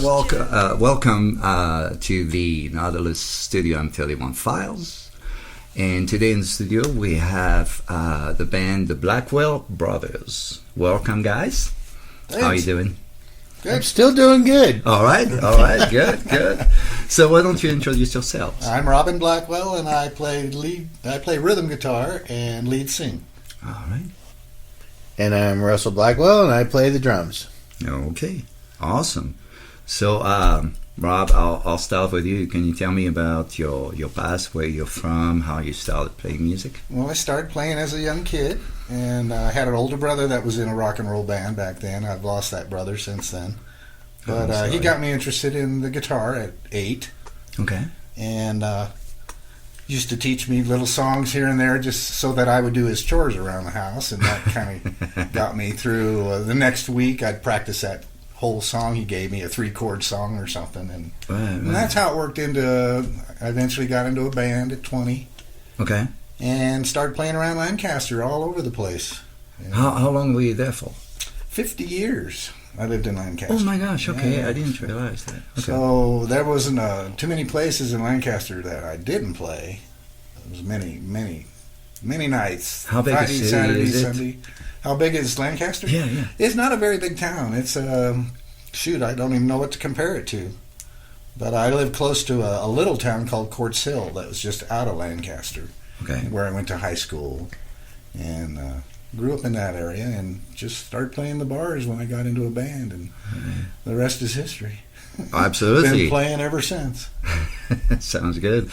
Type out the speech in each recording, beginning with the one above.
welcome to the Nautilus Studio M31 Files. And today in the studio we have the band, the Blackwell Brothers. Welcome, guys. Thanks. How are you doing? Good. I'm still doing good. All right, good. So why don't you introduce yourselves? I'm Robin Blackwell, and I play rhythm guitar and lead sing. All right. And I'm Russel Blackwell, and I play the drums. Okay, awesome. So, Rob, I'll start with you. Can you tell me about your past, where you're from, how you started playing music? Well, I started playing as a young kid, and I had an older brother that was in a rock and roll band back then. I've lost that brother since then. But he got me interested in the guitar at 8. Okay. And used to teach me little songs here and there just so that I would do his chores around the house, and that kind of got me through. The next week, I'd practice that whole song he gave me, a 3-chord song or something, and that's how it worked into. I eventually got into a band at 20. Okay. And started playing around Lancaster all over the place. How long were you there for? 50 years I lived in Lancaster. Oh my gosh, okay. Yeah. I didn't realize that. Okay. So there wasn't too many places in Lancaster that I didn't play. There was many nights. How big Friday, a city Saturday, is it? Sunday. How big is Lancaster? Yeah. It's not a very big town. It's I don't even know what to compare it to. But I live close to a little town called Quartz Hill that was just out of Lancaster. Okay. Where I went to high school and grew up in that area and just started playing the bars when I got into a band, and the rest is history. Absolutely. Been playing ever since. Sounds good.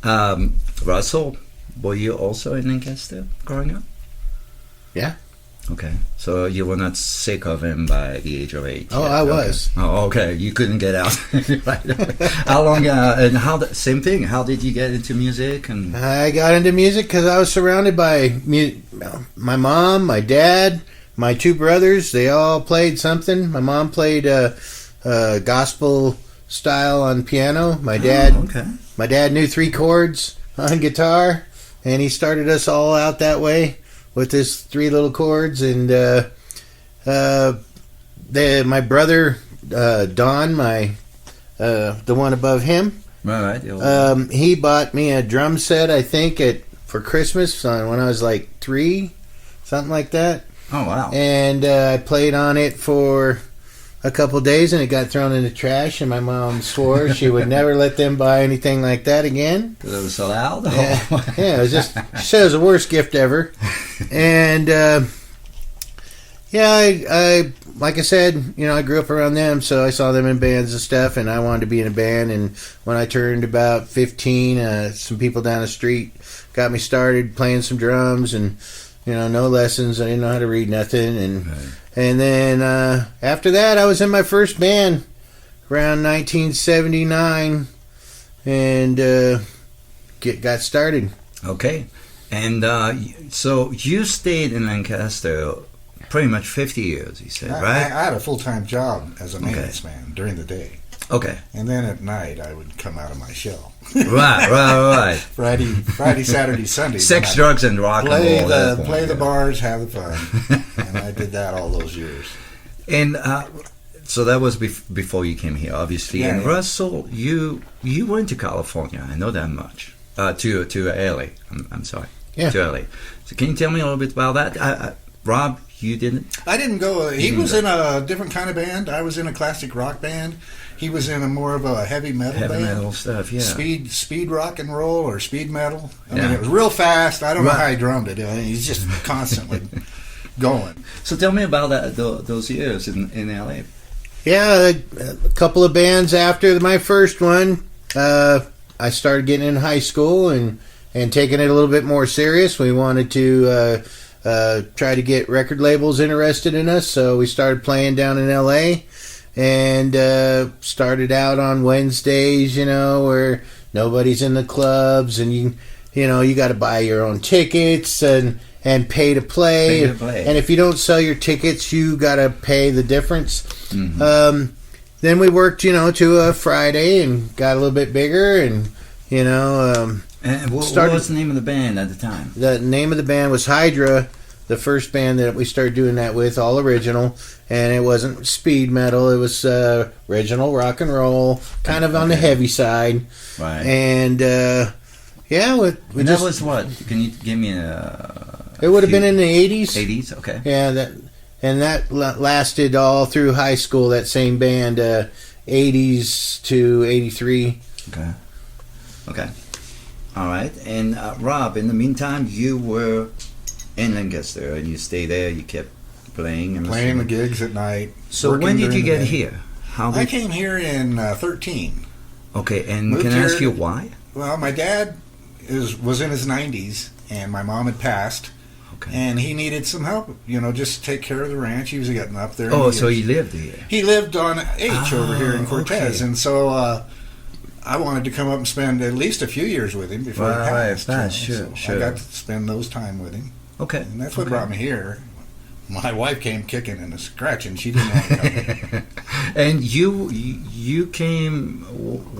Russell, were you also in Lancaster growing up? Yeah. Okay, so you were not sick of him by the age of 8? Oh, I was. Oh, okay. You couldn't get out. How long? And same thing. How did you get into music? And I got into music because I was surrounded by my mom, my dad, my 2 brothers. They all played something. My mom played gospel style on piano. My dad knew 3 chords on guitar, and he started us all out that way with his 3 little chords. And my brother Don, the one above him, right. He bought me a drum set, I think, for Christmas when I was like 3, something like that. Oh wow! And I played on it for a couple days, and it got thrown in the trash, and my mom swore she would never let them buy anything like that again. Because it was so loud? Yeah, it was just, she said it was the worst gift ever. And, I like I said, I grew up around them, so I saw them in bands and stuff, and I wanted to be in a band. And when I turned about 15, some people down the street got me started playing some drums, and, no lessons. I didn't know how to read nothing. And then after that, I was in my first band around 1979, and got started. Okay. And so you stayed in Lancaster pretty much 50 years, you said, right? I had a full-time job as a maintenance man during the day. Okay. And then at night, I would come out of my shell. Right. Friday, Saturday, Sunday. Sex, drugs, and rock and roll. Play the bars, have the fun. And I did that all those years. And so that was before you came here, obviously. Yeah, and Russell, you went to California. I know that much. To LA. I'm sorry. Yeah. To LA. So can you tell me a little bit about that? Rob, you didn't? I didn't go. He was in a different kind of band. I was in a classic rock band. He was in a more of a heavy metal band. Heavy metal stuff, yeah. Speed rock and roll or speed metal. I mean, it was real fast. I don't know how he drummed it. I mean, he's just constantly going. So tell me about those years in LA. Yeah, a couple of bands after my first one. I started getting in high school and taking it a little bit more serious. We wanted to try to get record labels interested in us, so we started playing down in LA. And started out on Wednesdays, where nobody's in the clubs, and you got to buy your own tickets and pay to play. And if you don't sell your tickets, you got to pay the difference. Mm-hmm. Then we worked, to a Friday and got a little bit bigger, and and what was the name of the band at the time? The name of the band was Hydra. the first band that we started doing that with, all original, and it wasn't speed metal. It was original rock and roll, kind of on the heavy side. Right. And that was what? Can you give me a? It would have been in the 80s. 80s, okay. Yeah, that lasted all through high school. That same band, 80s to 83. Okay. All right. And Rob, in the meantime, you were in Lancaster, and you stayed there. You kept playing the gigs at night. So when did you get here? I came here in 13. Okay, and Moved can I ask here. you why? Well, my dad was in his 90s, and my mom had passed. Okay. And he needed some help, just take care of the ranch. He was getting up there. Oh, so he lived here. He lived on H over here in Cortez, okay. and so I wanted to come up and spend at least a few years with him before he passed. Sure. I got to spend those time with him. Okay. And that's what brought me here. My wife came kicking and scratching. She didn't want to come here. And you came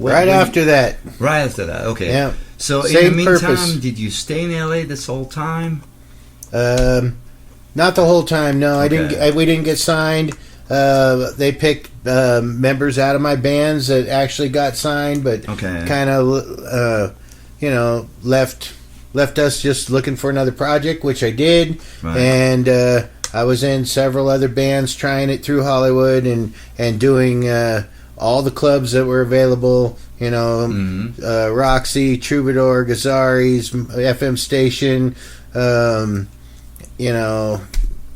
After that. Right after that, okay. Yeah. So in Same the meantime, purpose. did you stay in LA this whole time? Not the whole time. No, Okay. we didn't get signed. They picked members out of my bands that actually got signed, but kind of left us just looking for another project, which I did. Right. And I was in several other bands trying it through Hollywood and doing all the clubs that were available. Roxy, Troubadour, Gazzari's, FM Station.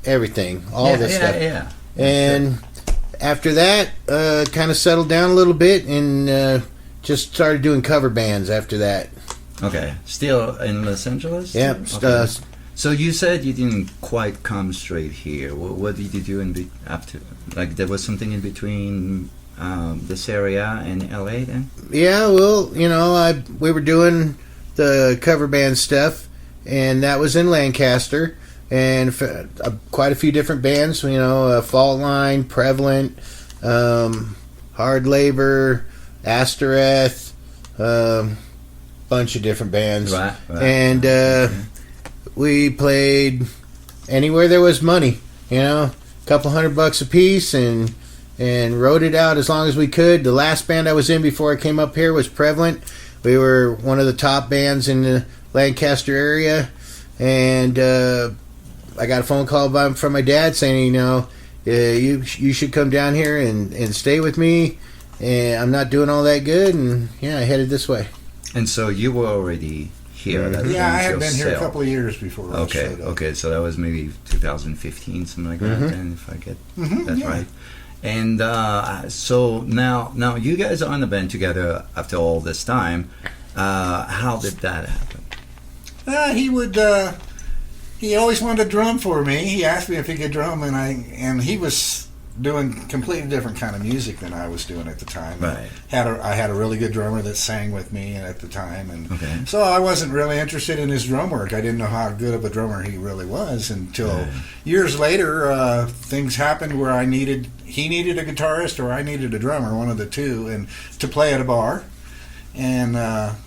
Everything, all this stuff. Yeah. And after that, kind of settled down a little bit and just started doing cover bands after that. Okay. Still in Los Angeles? Yeah. Okay. So you said you didn't quite come straight here. What did you do after? Like there was something in between this area and LA then? Yeah, well, we were doing the cover band stuff, and that was in Lancaster, and quite a few different bands, Fault Line, Prevalent, Hard Labor, Astereth, bunch of different bands. Right. And we played anywhere there was money, a couple $100 a piece, and wrote it out as long as we could. The last band I was in before I came up here was Prevalent. We were one of the top bands in the Lancaster area, and I got a phone call from my dad saying, you should come down here and stay with me, and I'm not doing all that good, and I headed this way. And so you were already here. I had been here a couple of years before. Okay, so that was maybe 2015, something like that, then, if I get that right. And so now you guys are in the band together after all this time. How did that happen? He always wanted to drum for me. He asked me if he could drum, and he was doing completely different kind of music than I was doing at the time. Right. I had a really good drummer that sang with me at the time, and so I wasn't really interested in his drum work. I didn't know how good of a drummer he really was until years later. Things happened where he needed a guitarist or I needed a drummer, one of the two, and to play at a bar, and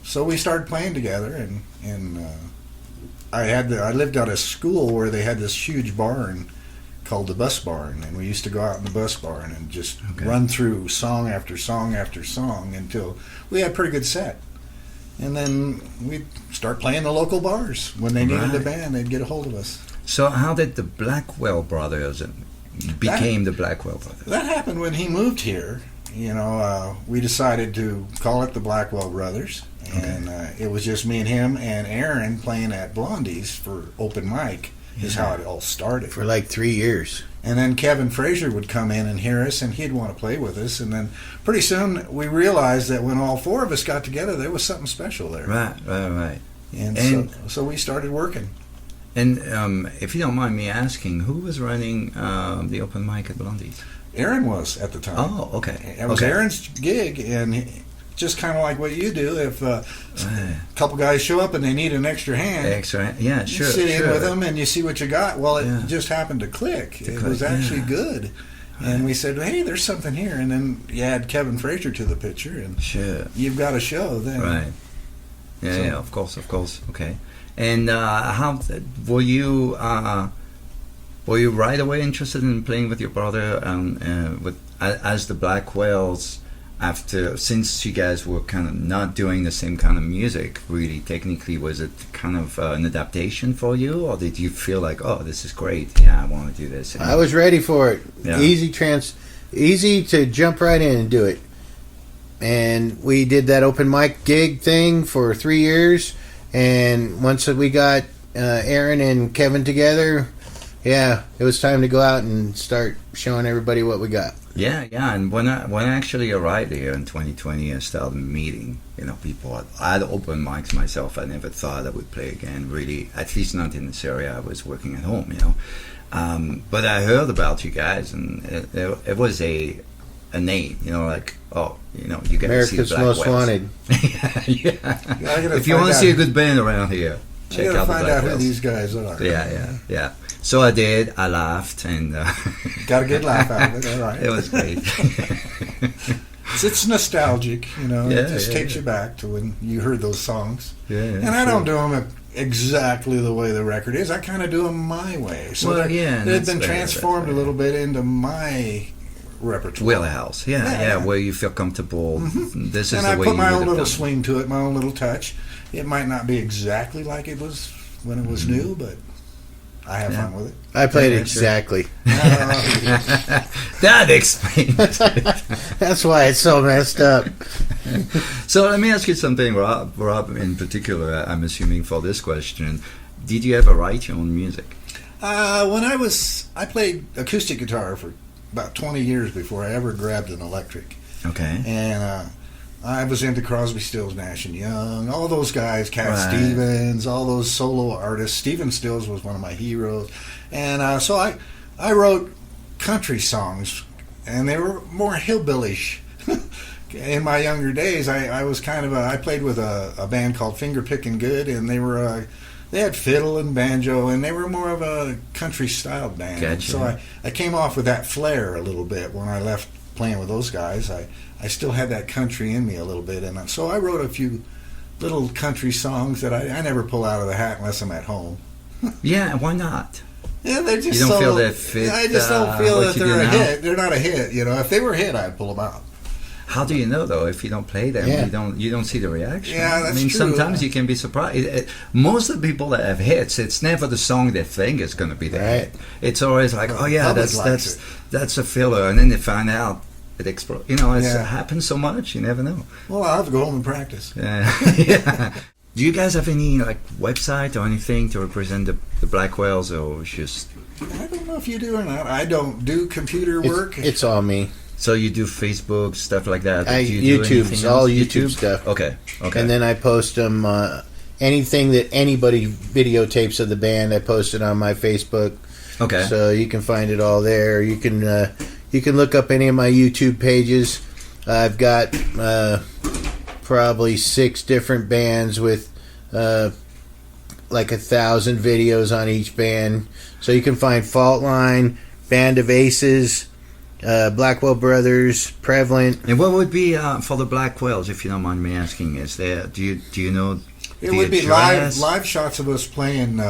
so we started playing together, and I lived at a school where they had this huge barn called the bus barn, and we used to go out in the bus barn and just run through song after song after song until we had a pretty good set. And then we'd start playing the local bars. When they needed a band, they'd get a hold of us. So how did the Blackwell brothers became the Blackwell brothers? That happened when he moved here. We decided to call it the Blackwell Brothers, and it was just me and him and Aaron playing at Blondie's for open mic. Is how it all started. For like 3 years. And then Kevin Frazier would come in and hear us, and he'd want to play with us. And then pretty soon we realized that when all four of us got together, there was something special there. Right. And so we started working. And if you don't mind me asking, who was running the open mic at Blondie's? Aaron was at the time. Oh, okay. It was Aaron's gig, and just kind of like what you do. If a couple guys show up and they need an extra hand, yeah, sure. You sit in with them and you see what you got. Well, it just happened to click. It was actually good. And we said, hey, there's something here. And then you add Kevin Frazier to the picture, and you've got a show then. Right. Yeah, of course. Okay. And how were you were you right away interested in playing with your brother as the Blackwells? Since you guys were kind of not doing the same kind of music, really technically, was it kind of an adaptation for you, or did you feel like, oh, this is great, yeah, I want to do this? I was ready for it. Yeah. Easy to jump right in and do it. And we did that open mic gig thing for 3 years, and once we got Aaron and Kevin together, yeah, it was time to go out and start showing everybody what we got. Yeah, and when I actually arrived here in 2020 and started meeting, people, I had open mics myself. I never thought I would play again, really, at least not in this area. I was working at home, but I heard about you guys, and it was a name, like, oh, you got to see the America's Blackwells. Most Wanted. Yeah. If you want to see a good band around here, check out the find out who Blackwells. these guys are. Yeah. So I did. I laughed, and Got a good laugh out of it. All right. it was great. It's nostalgic, it just Yeah, takes yeah. you back to when you heard those songs. Yeah, And I don't do them exactly the way the record is. I kind of do them my way. So Well, yeah, and they've that's been fair, transformed that's a little bit into my repertoire. Wheelhouse, yeah, where you feel comfortable. This is And the I way put you my would own have little done it. swing to it, my own little touch. It might not be exactly like it was when it was new, but I have fun with it. I played Yeah, it exactly. That explains it. That's why it's so messed up. So let me ask you something, Rob. Rob, in particular, I'm assuming for this question, did you ever write your own music? I played acoustic guitar for about 20 years before I ever grabbed an electric. Okay. And I was into Crosby, Stills, Nash and Young, all those guys, Cat Right. Stevens, all those solo artists. Stephen Stills was one of my heroes. And so I wrote country songs, and they were more hillbillish. In my younger days, I was kind of I played with a band called Finger Pickin' Good, and they had fiddle and banjo, and they were more of a country style band. Gotcha. So I came off with that flair a little bit when I left playing with those guys. I still had that country in me a little bit, and so I wrote a few little country songs that I never pull out of the hat unless I'm at home. Yeah, why not? Yeah, they're just You don't so, feel that fit, I just don't feel what that you do they're a now? hit. They're not a hit. If they were a hit, I'd pull them out. How do you know though if you don't play them? Yeah. You don't see the reaction. Yeah, that's I mean, true. sometimes you can be surprised. Most of the people that have hits, it's never the song they think is going to be the Right. hit. It's always like, oh yeah, Public likes that's a filler, and then they find out it explodes. It Yeah. happens so much. You never know. Well, I'll have to go home and practice. Yeah. Do you guys have any website or anything to represent the Blackwells, or it's just I don't know if you do or not. I don't do computer work. It's all me. so you do Facebook stuff like that? Do you do YouTube, anything all else? YouTube stuff. Okay. And then I post them. Anything that anybody videotapes of the band, I post it on my Facebook. Okay. So you can find it all there. You can look up any of my YouTube pages. I've got probably 6 different bands with like 1,000 videos on each band. So you can find Fault Line, Band of Aces, Blackwell Brothers, Prevalent. And what would be for the Blackwells, if you don't mind me asking? Is there? Do you know? It the would be address? live shots of us playing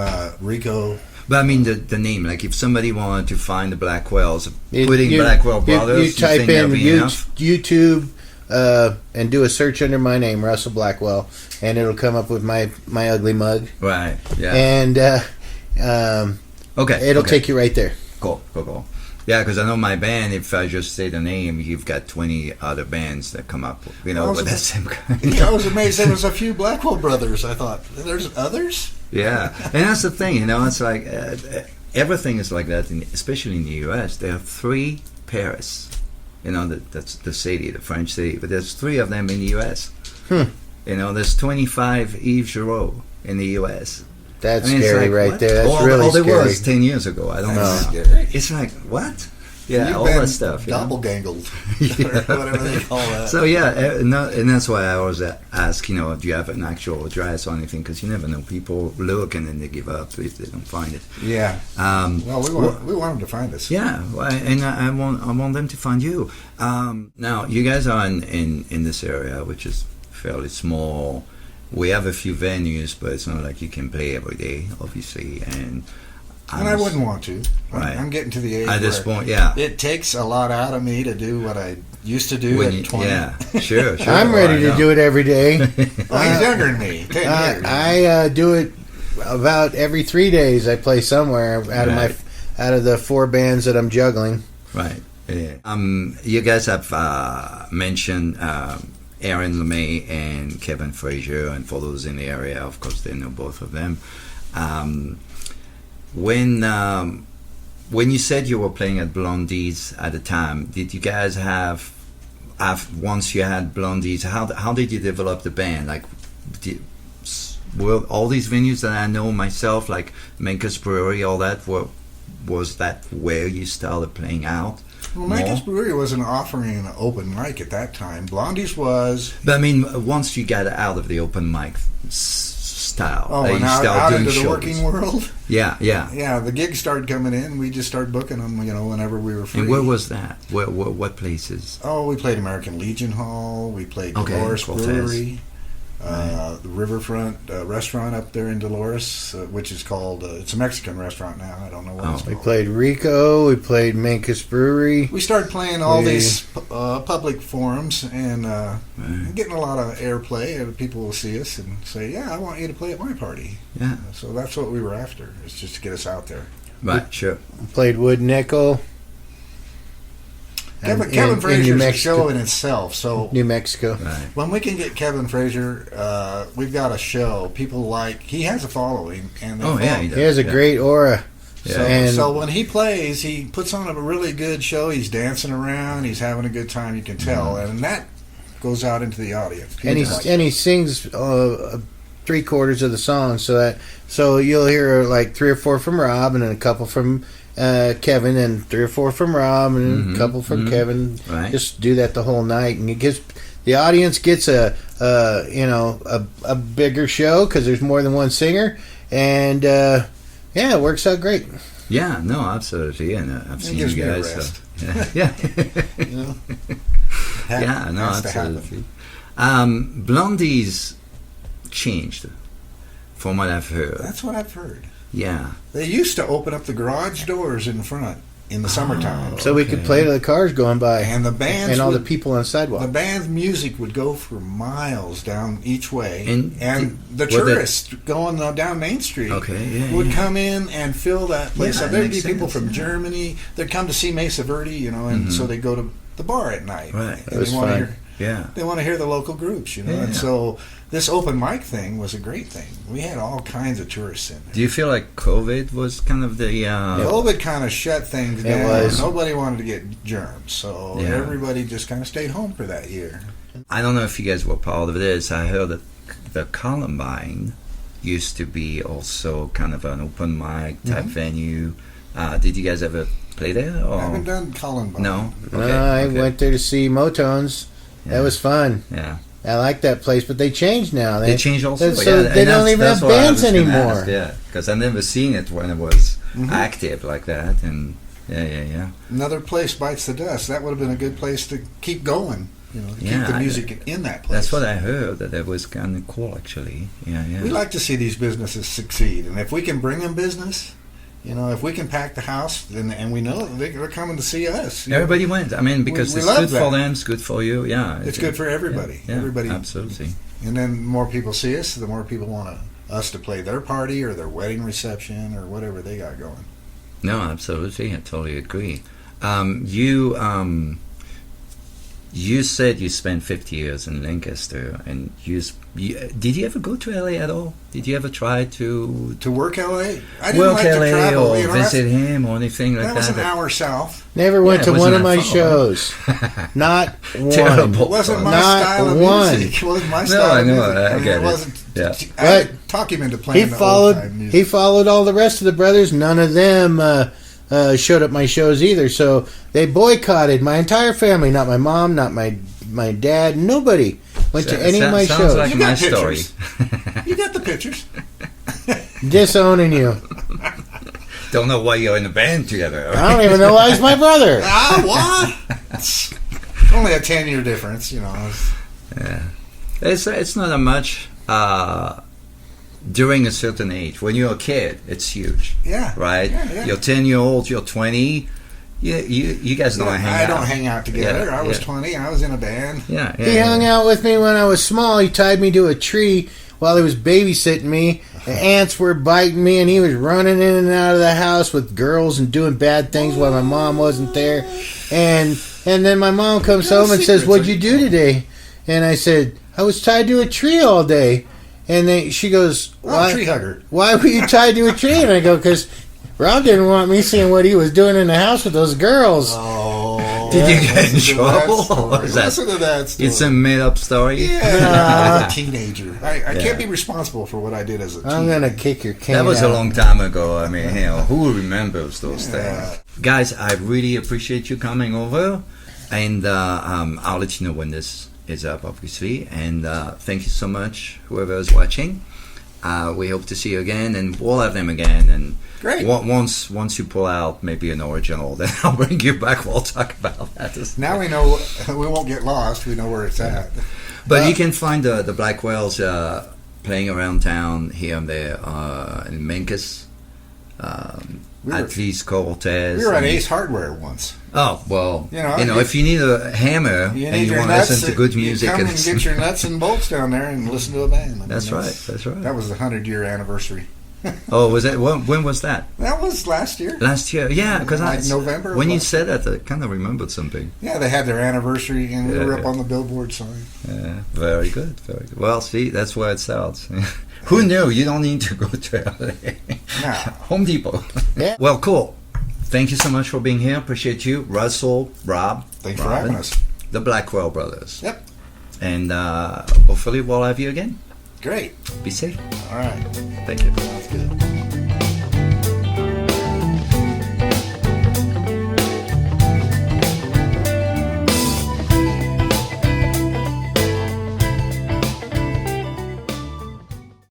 Rico. But I mean the name. Like if somebody wanted to find the Blackwells, You- putting you- Blackwell Brothers, You type think that'd in be enough? YouTube and do a search under my name, Russell Blackwell, and it'll come up with my ugly mug, Right. Yeah. and Okay. it'll okay. take you right there. Cool. Yeah, because I know my band. If I just say the name, you've got 20 other bands that come up. With that same kind. I was amazed there was a few Blackwell brothers. I thought, there's others? Yeah, and that's the thing, it's like everything is like that, especially in the U.S. There are 3 Paris, that's the city, the French city, but there's 3 of them in the U.S. There's 25 Yves Giraud in the U.S. That's I mean, it's scary like, right what? there. That's all, really all there scary. was 10 years ago. I don't know. No. Scary. It's like, what? Yeah, You've all been that stuff. Doppelgangled. Yeah. Or whatever they call that. So yeah, and that's why I always ask, do you have an actual address or anything? Because you never know. People look and then they give up if they don't find it. Yeah. Well, we want them to find us. Yeah, and I want them to find you. Now you guys are in this area, which is fairly small. We have a few venues, but it's not like you can play every day, obviously. And And I wouldn't want to. Right. I'm getting to the age At this where point, yeah. it takes a lot out of me to do what I used to do at 20. Yeah, sure. I'm ready to do it every day. Well, he's younger than me. 10 years. I do it about every 3 days. I play somewhere out of the 4 bands that I'm juggling. Right. Yeah. You guys have mentioned Aaron LeMay and Kevin Frazier, and for those in the area, of course, they know both of them. When you said you were playing at Blondie's at the time, did you guys have once you had Blondie's? How did you develop the band? Like, were all these venues that I know myself, like Mancus Brewery, all that, was that where you started playing out? Well, Mancus Brewery wasn't offering an open mic at that time. Blondie's was. But I mean, once you got out of the open mic style, and out into the working world. Yeah. Yeah, the gigs started coming in. We just started booking them, whenever we were free. And where was that? What places? Oh, we played American Legion Hall. We played Dolores Brewery. The Riverfront restaurant up there in Dolores, which is called, it's a Mexican restaurant now. I don't know what it's called. We played Rico. We played Mancus Brewery. We started playing all these public forums and getting a lot of airplay. And people will see us and say, "Yeah, I want you to play at my party." Yeah. So that's what we were after, is just to get us out there. Right, sure. We played Wood Nickel. Kevin Frazier's a show in itself. So New Mexico. Right. when we can get Kevin Frazier, we've got a show. People he has a following, and he does. He has a great aura. Yeah. So when he plays, he puts on a really good show. He's dancing around. He's having a good time. You can tell, and that goes out into the audience. And he sings 3/4 of the song, so you'll hear like 3 or 4 from Rob, and then a couple from Kevin, and 3 or 4 from Rob, and a couple from Kevin. Right. Just do that the whole night, and it gives the audience gets a bigger show because there's more than one singer, and it works out great. Yeah, no, absolutely, and I've seen you guys. Yeah. Yeah, no, absolutely. Blondie's changed, from what I've heard. That's what I've heard. Yeah. They used to open up the garage doors in front in the summertime. So we could play to the cars going by. And the bands and all the people on the sidewalk. The band's music would go for miles down each way. And the tourists going down Main Street would come in and fill that place up. There'd be people from Germany. They'd come to see Mesa Verde, and so they'd go to the bar at night. Right. It was fun. They want to hear the local groups, and so this open mic thing was a great thing. We had all kinds of tourists in there. Do you feel like COVID was kind of the... COVID kind of shut things down. It was. Nobody wanted to get germs, so everybody just kind of stayed home for that year. I don't know if you guys were part of this. I heard that the Columbine used to be also kind of an open mic type venue. Did you guys ever play there? Or? I haven't done Columbine. No? I went there to see Motones. That was fun. Yeah. I like that place, but they changed now. They changed also. So they don't even have bands anymore. Because I've never seen it when it was active like that. And yeah. Another place bites the dust. That would have been a good place to keep going. To keep the music in that place. That's what I heard. That it was kind of cool, actually. Yeah. We like to see these businesses succeed, and if we can bring them business. If we can pack the house, and we know they're coming to see us. Everybody wins. I mean, because we it's love good that. for them, it's good for you. Yeah, it's good for everybody. Yeah, everybody, absolutely. And then the more people see us, the more people want us to play their party or their wedding reception or whatever they got going. No, absolutely. I totally agree. You said you spent 50 years in Lancaster, and did you ever go to LA at all? Did you ever try to work LA? I didn't work like LA to travel, or visit him or anything like that? That was an hour south. Never went to one of my shows. Not one. Terrible. It wasn't my Not style of one. music. It wasn't my style of I know. music. I get it wasn't. Yeah. I talk him into playing the old time music. He followed all the rest of the brothers. None of them showed up my shows either. So they boycotted my entire family. Not my mom. Not my dad. Nobody went to any of my sounds shows. Like You my got story. You got the pictures. Disowning you. Don't know why you're in the band together. I don't even know why he's my brother. What? Only a 10-year difference, Yeah, it's not a much. during a certain age. When you're a kid, it's huge. Yeah. Right? Yeah. You're 10-year-old, you're 20. You guys don't hang out. I don't hang out together. Yeah, I was 20. I was in a band. Yeah. He hung out with me when I was small. He tied me to a tree while he was babysitting me. The ants were biting me, and he was running in and out of the house with girls and doing bad things while my mom wasn't there. And then my mom comes home and says, "What'd you do today?" And I said, "I was tied to a tree all day." And then she goes, "Why, tree hugger. Why were you tied to a tree?" And I go, "Because Rob didn't want me seeing what he was doing in the house with those girls." Oh, Did you get in trouble? Listen to that story. It's a made-up story. Yeah, I was a teenager. I can't be responsible for what I did as a teenager. I'm gonna kick your can. That was out. a long time ago. I mean, who remembers those things? Guys, I really appreciate you coming over, and I'll let you know when this is up, obviously. And thank you so much, whoever is watching. We hope to see you again, and we'll have them again. And great. Once you pull out maybe an original, then I'll bring you back. We'll talk about that. Now we know we won't get lost. We know where it's at. But you can find the Blackwells playing around town here and there in Memphis, at least Cortez. We were at Ace Hardware once. Oh well, You know, if you need a hammer and you want to listen to good music, come and get your nuts and bolts down there and listen to a band. That's right. That's right. That was the 100-year anniversary. Oh, was it? When was that? That was last year. Last year, yeah. Because Like November. when you said that, I kind of remembered something. Yeah, they had their anniversary, and we were up Yeah. on the billboard sign. Yeah, very good, very good. Well, see, that's where it starts. Who knew? You don't need to go to LA. No. Home Depot. Yeah. Well, cool. Thank you so much for being here. Appreciate you, Russell, Rob. Thanks for Robin, having us. The Blackwell brothers. Yep. And hopefully we'll have you again. Great. Be safe. All right. Thank you. Sounds good.